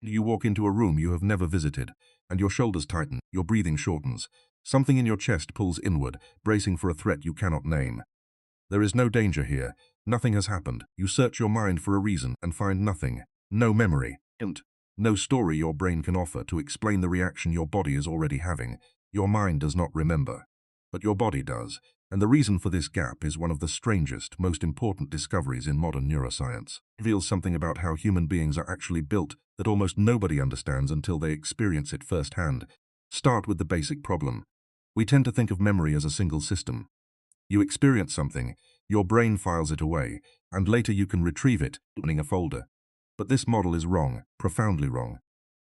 You walk into a room you have never visited, and your shoulders tighten, your breathing shortens. Something in your chest pulls inward, bracing for a threat you cannot name. There is no danger here. Nothing has happened. You search your mind for a reason and find nothing. No memory. Hint. No story your brain can offer to explain the reaction your body is already having. Your mind does not remember. But your body does. And the reason for this gap is one of the strangest, most important discoveries in modern neuroscience. It reveals something about how human beings are actually built that almost nobody understands until they experience it firsthand. Start with the basic problem. We tend to think of memory as a single system. You experience something, your brain files it away, and later you can retrieve it, opening a folder. But this model is wrong, profoundly wrong.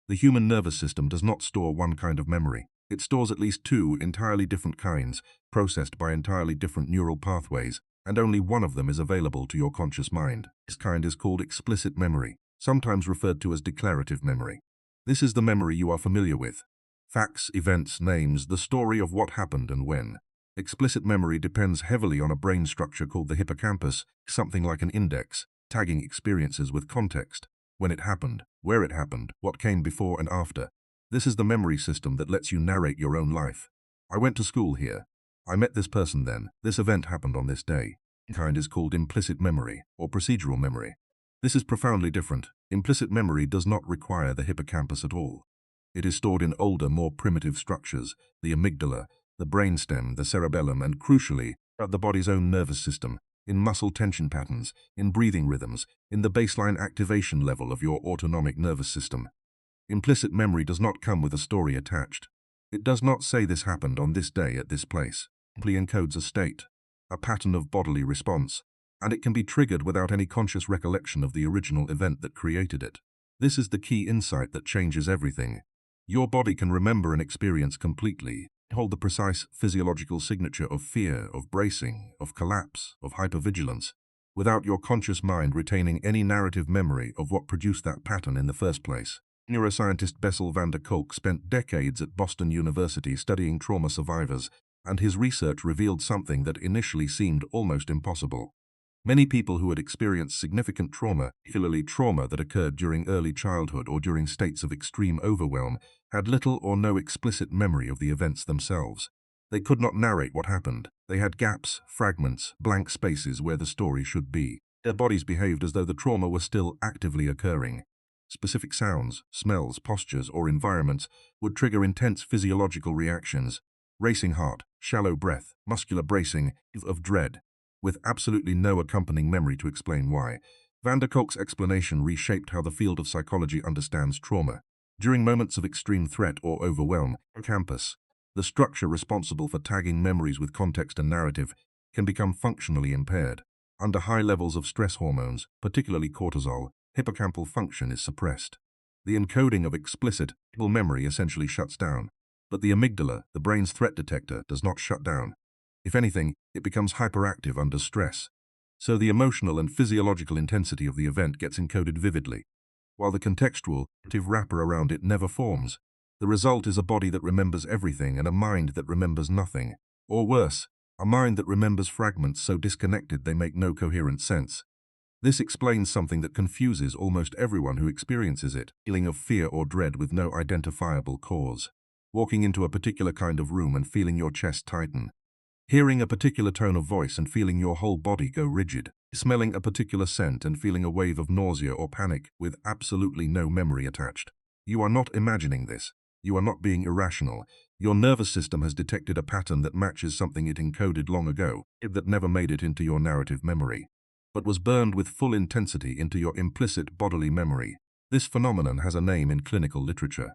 The human nervous system does not store one kind of memory. It stores at least two entirely different kinds, processed by entirely different neural pathways, and only one of them is available to your conscious mind. This kind is called explicit memory, sometimes referred to as declarative memory. This is the memory you are familiar with. Facts, events, names, the story of what happened and when. Explicit memory depends heavily on a brain structure called the hippocampus, something like an index, tagging experiences with context. When it happened, where it happened, what came before and after. This is the memory system that lets you narrate your own life. I went to school here. I met this person then. This event happened on this day. This kind is called implicit memory, or procedural memory. This is profoundly different. Implicit memory does not require the hippocampus at all. It is stored in older, more primitive structures, the amygdala, the brainstem, the cerebellum, and crucially, the body's own nervous system, in muscle tension patterns, in breathing rhythms, in the baseline activation level of your autonomic nervous system. Implicit memory does not come with a story attached. It does not say this happened on this day at this place. It simply encodes a state, a pattern of bodily response, and it can be triggered without any conscious recollection of the original event that created it. This is the key insight that changes everything. Your body can remember an experience completely, hold the precise physiological signature of fear, of bracing, of collapse, of hypervigilance, without your conscious mind retaining any narrative memory of what produced that pattern in the first place. Neuroscientist Bessel van der Kolk spent decades at Boston University studying trauma survivors, and his research revealed something that initially seemed almost impossible. Many people who had experienced significant trauma, particularly trauma that occurred during early childhood or during states of extreme overwhelm, had little or no explicit memory of the events themselves. They could not narrate what happened. They had gaps, fragments, blank spaces where the story should be. Their bodies behaved as though the trauma were still actively occurring. Specific sounds, smells, postures, or environments would trigger intense physiological reactions, racing heart, shallow breath, muscular bracing, of dread, with absolutely no accompanying memory to explain why. Van der Kolk's explanation reshaped how the field of psychology understands trauma. During moments of extreme threat or overwhelm, hippocampus, the structure responsible for tagging memories with context and narrative, can become functionally impaired. Under high levels of stress hormones, particularly cortisol, hippocampal function is suppressed. The encoding of explicit memory essentially shuts down, but the amygdala, the brain's threat detector, does not shut down. If anything, it becomes hyperactive under stress. So the emotional and physiological intensity of the event gets encoded vividly, while the contextual, narrative wrapper around it never forms. The result is a body that remembers everything and a mind that remembers nothing. Or worse, a mind that remembers fragments so disconnected they make no coherent sense. This explains something that confuses almost everyone who experiences it: feeling of fear or dread with no identifiable cause. Walking into a particular kind of room and feeling your chest tighten. Hearing a particular tone of voice and feeling your whole body go rigid. Smelling a particular scent and feeling a wave of nausea or panic with absolutely no memory attached. You are not imagining this. You are not being irrational. Your nervous system has detected a pattern that matches something it encoded long ago, that never made it into your narrative memory, but was burned with full intensity into your implicit bodily memory. This phenomenon has a name in clinical literature.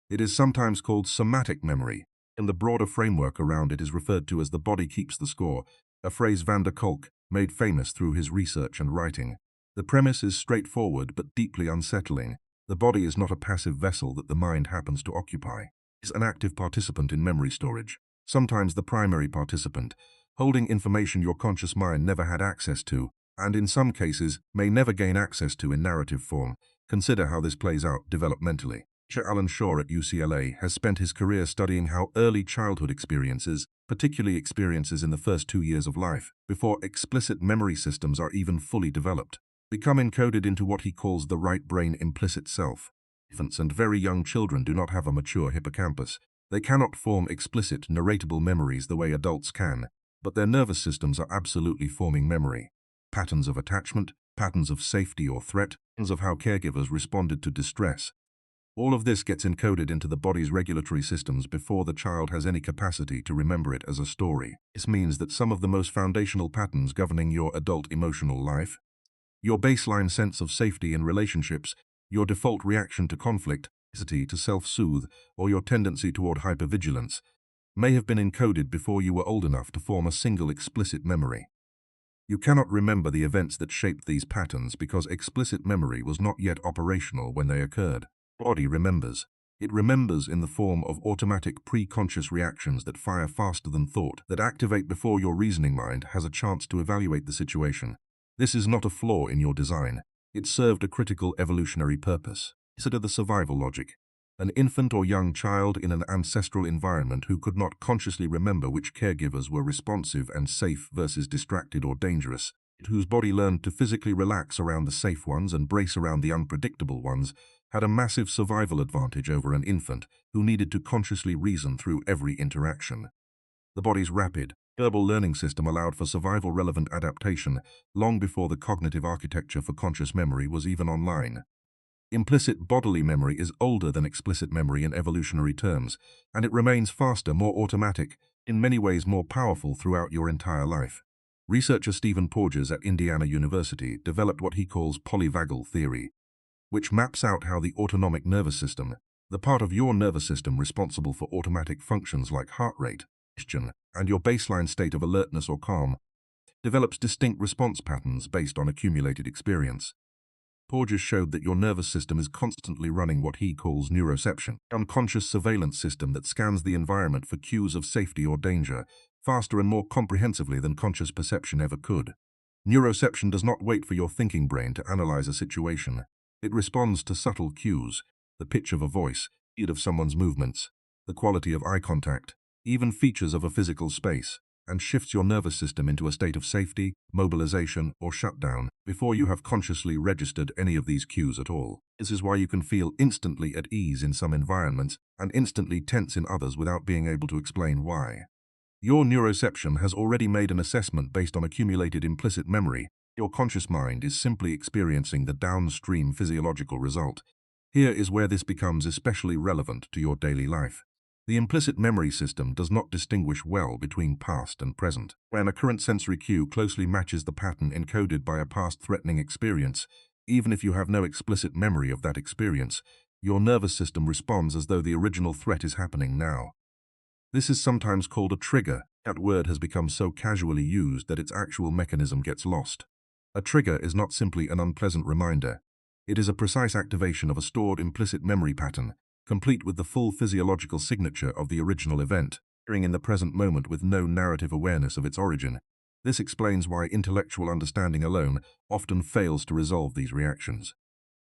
It is sometimes called somatic memory, and the broader framework around it is referred to as the body keeps the score, a phrase Van der Kolk made famous through his research and writing. The premise is straightforward but deeply unsettling. The body is not a passive vessel that the mind happens to occupy. It is an active participant in memory storage, sometimes the primary participant, holding information your conscious mind never had access to, and in some cases may never gain access to in narrative form. Consider how this plays out developmentally. Dr. Alan Shaw at UCLA has spent his career studying how early childhood experiences, particularly experiences in the first 2 years of life, before explicit memory systems are even fully developed, become encoded into what he calls the right brain implicit self. Infants and very young children do not have a mature hippocampus. They cannot form explicit, narratable memories the way adults can, but their nervous systems are absolutely forming memory. Patterns of attachment, patterns of safety or threat, patterns of how caregivers responded to distress. All of this gets encoded into the body's regulatory systems before the child has any capacity to remember it as a story. This means that some of the most foundational patterns governing your adult emotional life, your baseline sense of safety in relationships, your default reaction to conflict, capacity to self-soothe, or your tendency toward hypervigilance, may have been encoded before you were old enough to form a single explicit memory. You cannot remember the events that shaped these patterns because explicit memory was not yet operational when they occurred. The body remembers. It remembers in the form of automatic pre-conscious reactions that fire faster than thought, that activate before your reasoning mind has a chance to evaluate the situation. This is not a flaw in your design. It served a critical evolutionary purpose. Consider the survival logic. An infant or young child in an ancestral environment who could not consciously remember which caregivers were responsive and safe versus distracted or dangerous, whose body learned to physically relax around the safe ones and brace around the unpredictable ones, had a massive survival advantage over an infant who needed to consciously reason through every interaction. The body's rapid, verbal learning system allowed for survival-relevant adaptation long before the cognitive architecture for conscious memory was even online. Implicit bodily memory is older than explicit memory in evolutionary terms, and it remains faster, more automatic, in many ways more powerful throughout your entire life. Researcher Stephen Porges at Indiana University developed what he calls polyvagal theory, which maps out how the autonomic nervous system, the part of your nervous system responsible for automatic functions like heart rate, and your baseline state of alertness or calm, develops distinct response patterns based on accumulated experience. Porges showed that your nervous system is constantly running what he calls neuroception, an unconscious surveillance system that scans the environment for cues of safety or danger, faster and more comprehensively than conscious perception ever could. Neuroception does not wait for your thinking brain to analyze a situation. It responds to subtle cues, the pitch of a voice, speed of someone's movements, the quality of eye contact, even features of a physical space, and shifts your nervous system into a state of safety, mobilization, or shutdown before you have consciously registered any of these cues at all. This is why you can feel instantly at ease in some environments and instantly tense in others without being able to explain why. Your neuroception has already made an assessment based on accumulated implicit memory. Your conscious mind is simply experiencing the downstream physiological result. Here is where this becomes especially relevant to your daily life. The implicit memory system does not distinguish well between past and present. When a current sensory cue closely matches the pattern encoded by a past threatening experience, even if you have no explicit memory of that experience, your nervous system responds as though the original threat is happening now. This is sometimes called a trigger. That word has become so casually used that its actual mechanism gets lost. A trigger is not simply an unpleasant reminder. It is a precise activation of a stored implicit memory pattern, complete with the full physiological signature of the original event, appearing in the present moment with no narrative awareness of its origin. This explains why intellectual understanding alone often fails to resolve these reactions.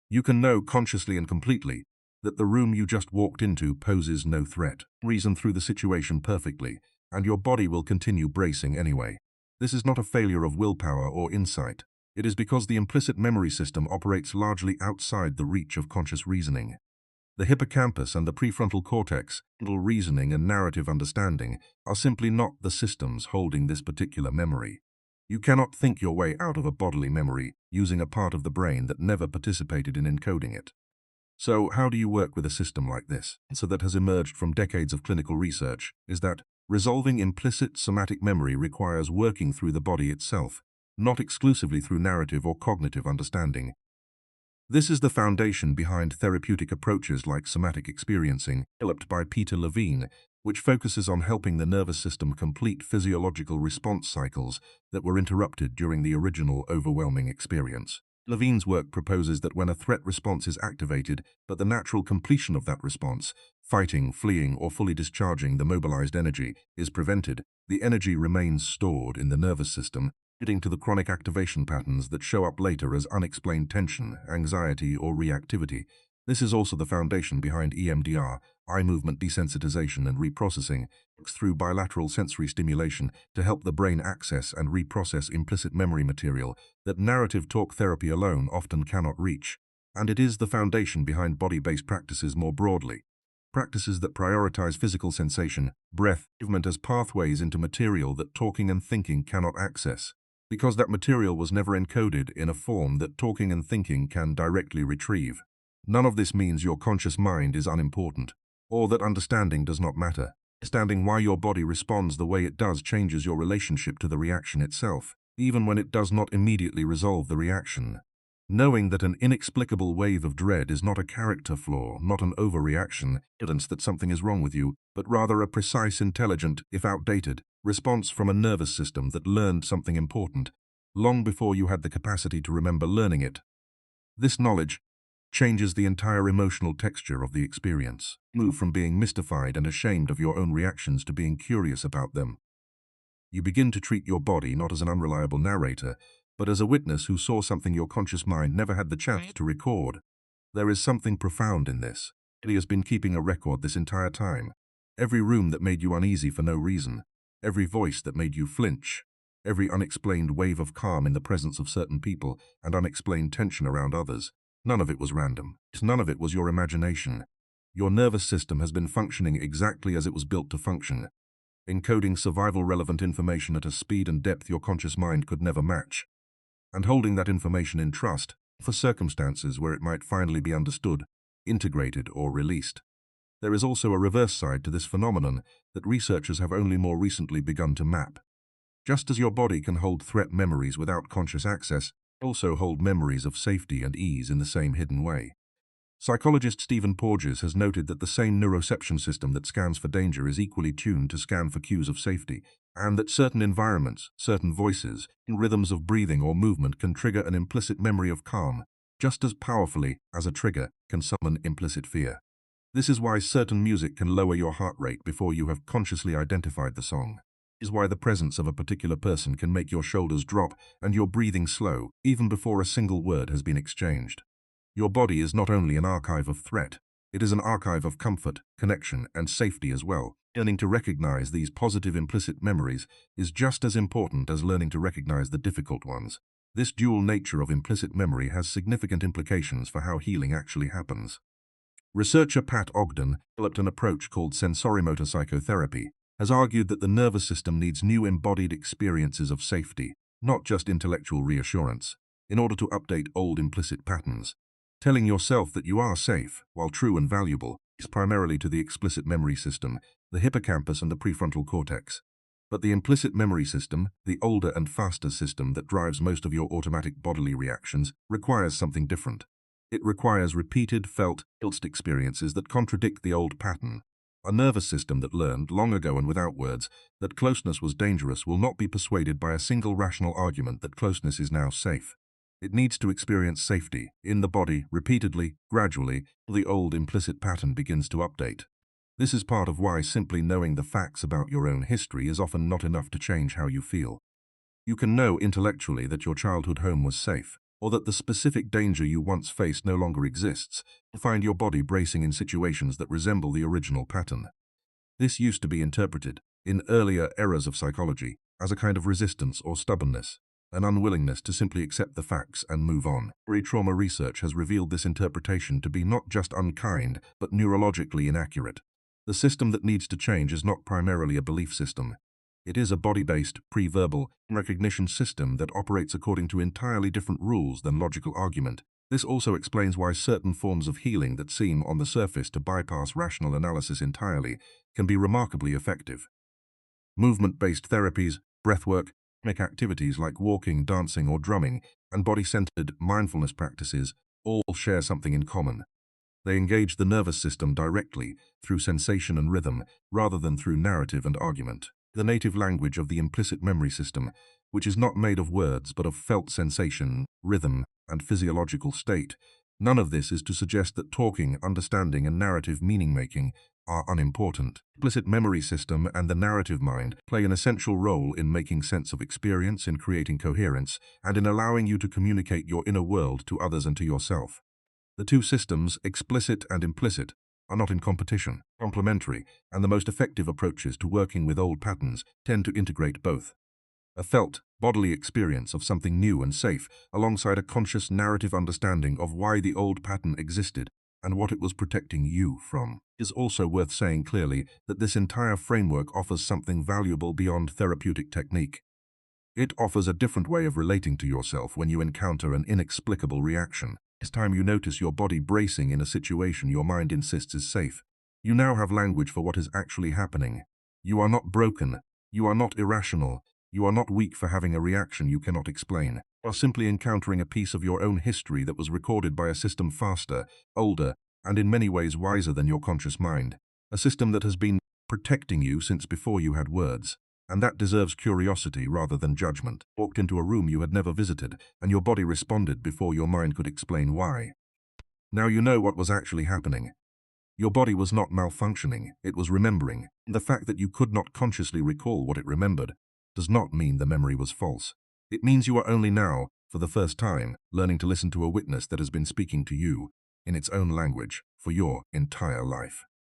You can know consciously and completely that the room you just walked into poses no threat, reason through the situation perfectly, and your body will continue bracing anyway. This is not a failure of willpower or insight. It is because the implicit memory system operates largely outside the reach of conscious reasoning. The hippocampus and the prefrontal cortex, mental reasoning and narrative understanding, are simply not the systems holding this particular memory. You cannot think your way out of a bodily memory using a part of the brain that never participated in encoding it. So how do you work with a system like this? The answer that has emerged from decades of clinical research is that resolving implicit somatic memory requires working through the body itself, not exclusively through narrative or cognitive understanding. This is the foundation behind therapeutic approaches like somatic experiencing, developed by Peter Levine, which focuses on helping the nervous system complete physiological response cycles that were interrupted during the original overwhelming experience. Levine's work proposes that when a threat response is activated, but the natural completion of that response, fighting, fleeing, or fully discharging the mobilized energy, is prevented, the energy remains stored in the nervous system, leading to the chronic activation patterns that show up later as unexplained tension, anxiety, or reactivity. This is also the foundation behind EMDR, eye movement desensitization and reprocessing, through bilateral sensory stimulation to help the brain access and reprocess implicit memory material that narrative talk therapy alone often cannot reach. and it is the foundation behind body-based practices more broadly. Practices that prioritize physical sensation, breath, movement as pathways into material that talking and thinking cannot access, because that material was never encoded in a form that talking and thinking can directly retrieve. None of this means your conscious mind is unimportant, or that understanding does not matter. Understanding why your body responds the way it does changes your relationship to the reaction itself, even when it does not immediately resolve the reaction. Knowing that an inexplicable wave of dread is not a character flaw, not an overreaction, evidence that something is wrong with you, but rather a precise, intelligent, if outdated, response from a nervous system that learned something important, long before you had the capacity to remember learning it. This knowledge changes the entire emotional texture of the experience. Move from being mystified and ashamed of your own reactions to being curious about them. You begin to treat your body not as an unreliable narrator, but as a witness who saw something your conscious mind never had the chance to record. There is something profound in this. He has been keeping a record this entire time. Every room that made you uneasy for no reason, every voice that made you flinch, every unexplained wave of calm in the presence of certain people and unexplained tension around others. None of it was random. None of it was your imagination. Your nervous system has been functioning exactly as it was built to function, encoding survival-relevant information at a speed and depth your conscious mind could never match, and holding that information in trust for circumstances where it might finally be understood, integrated, or released. There is also a reverse side to this phenomenon that researchers have only more recently begun to map. Just as your body can hold threat memories without conscious access, also hold memories of safety and ease in the same hidden way. Psychologist Stephen Porges has noted that the same neuroception system that scans for danger is equally tuned to scan for cues of safety, and that certain environments, certain voices, rhythms of breathing or movement can trigger an implicit memory of calm, just as powerfully as a trigger can summon implicit fear. This is why certain music can lower your heart rate before you have consciously identified the song. Is why the presence of a particular person can make your shoulders drop and your breathing slow, even before a single word has been exchanged. Your body is not only an archive of threat, it is an archive of comfort, connection, and safety as well. Learning to recognize these positive implicit memories is just as important as learning to recognize the difficult ones. This dual nature of implicit memory has significant implications for how healing actually happens. Researcher Pat Ogden developed an approach called sensorimotor psychotherapy, has argued that the nervous system needs new embodied experiences of safety, not just intellectual reassurance, in order to update old implicit patterns. Telling yourself that you are safe, while true and valuable, is primarily to the explicit memory system, the hippocampus and the prefrontal cortex. But the implicit memory system, the older and faster system that drives most of your automatic bodily reactions, requires something different. It requires repeated, felt, experiences that contradict the old pattern. A nervous system that learned, long ago and without words, that closeness was dangerous will not be persuaded by a single rational argument that closeness is now safe. It needs to experience safety, in the body, repeatedly, gradually, till the old implicit pattern begins to update. This is part of why simply knowing the facts about your own history is often not enough to change how you feel. You can know intellectually that your childhood home was safe, or that the specific danger you once faced no longer exists, and find your body bracing in situations that resemble the original pattern. This used to be interpreted, in earlier eras of psychology, as a kind of resistance or stubbornness, an unwillingness to simply accept the facts and move on. Trauma research has revealed this interpretation to be not just unkind, but neurologically inaccurate. The system that needs to change is not primarily a belief system. It is a body-based, pre-verbal recognition system that operates according to entirely different rules than logical argument. This also explains why certain forms of healing that seem on the surface to bypass rational analysis entirely can be remarkably effective. Movement-based therapies, breathwork, activities like walking, dancing, or drumming, and body-centered mindfulness practices all share something in common. They engage the nervous system directly through sensation and rhythm, rather than through narrative and argument. The native language of the implicit memory system, which is not made of words but of felt sensation, rhythm, and physiological state. None of this is to suggest that talking, understanding, and narrative meaning-making are unimportant. The implicit memory system and the narrative mind play an essential role in making sense of experience, in creating coherence, and in allowing you to communicate your inner world to others and to yourself. The two systems, explicit and implicit, are not in competition, complementary, and the most effective approaches to working with old patterns tend to integrate both. a felt, bodily experience of something new and safe, alongside a conscious narrative understanding of why the old pattern existed and what it was protecting you from. It is also worth saying clearly that this entire framework offers something valuable beyond therapeutic technique. It offers a different way of relating to yourself when you encounter an inexplicable reaction. It's time you notice your body bracing in a situation your mind insists is safe. You now have language for what is actually happening. You are not broken. You are not irrational. You are not weak for having a reaction you cannot explain. You are simply encountering a piece of your own history that was recorded by a system faster, older, and in many ways wiser than your conscious mind. A system that has been protecting you since before you had words. And that deserves curiosity rather than judgment. Walked into a room you had never visited, and your body responded before your mind could explain why. Now you know what was actually happening. Your body was not malfunctioning, it was remembering. The fact that you could not consciously recall what it remembered does not mean the memory was false. It means you are only now, for the first time, learning to listen to a witness that has been speaking to you, in its own language, for your entire life.